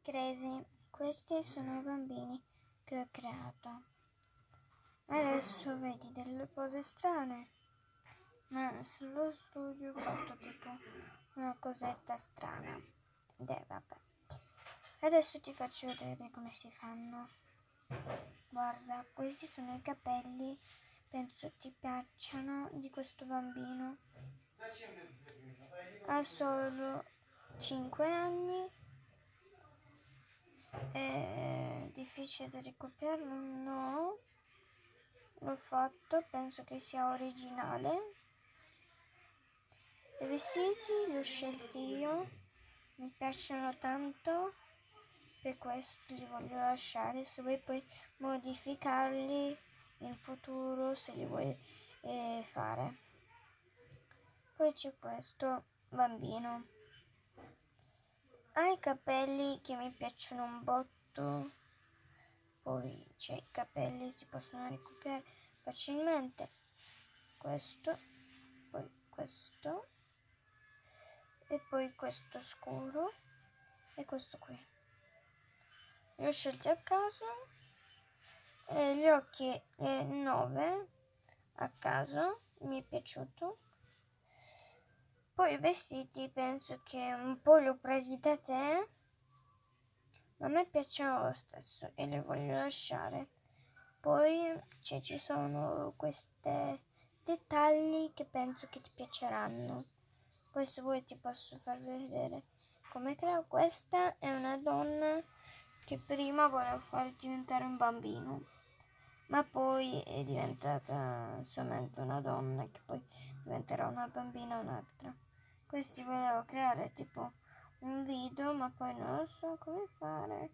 Crazy, questi sono i bambini che ho creato. Adesso vedi delle cose strane, ma sullo studio ho fatto tipo una cosetta strana. Vabbè. Adesso ti faccio vedere come si fanno. Guarda, questi sono i capelli, penso ti piacciono, di questo bambino. Ha solo 5 anni. È difficile da ricopiarlo? No, l'ho fatto, penso che sia originale. I vestiti li ho scelti io, mi piacciono tanto, per questo li voglio lasciare. Se vuoi puoi modificarli in futuro, se li vuoi fare. Poi c'è questo bambino, ha i capelli che mi piacciono un botto. Poi c'è i capelli, si possono ricopiare facilmente. Questo, poi questo, e poi questo scuro e questo qui. Li ho scelti a caso. Gli occhi 9 a caso, mi è piaciuto. Poi i vestiti penso che un po' li ho presi da te, ma a me piacciono lo stesso e li voglio lasciare. Poi ci sono questi dettagli che penso che ti piaceranno. Poi se vuoi ti posso far vedere come creo. Questa è una donna che prima voleva far diventare un bambino, ma poi è diventata solamente una donna che poi diventerà una bambina o un'altra. Questi volevo creare tipo un video, ma poi non lo so come fare.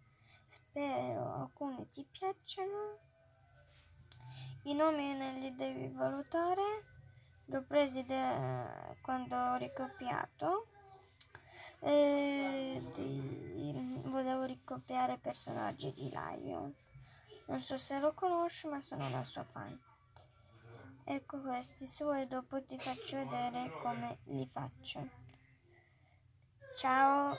Spero alcuni ti piacciono. I nomi non li devi valutare, li ho presi quando ho ricopiato. Volevo ricopiare personaggi di Lion. Non so se lo conosci, ma sono una sua fan. Ecco questi, se vuoi dopo ti faccio vedere come li faccio. Ciao!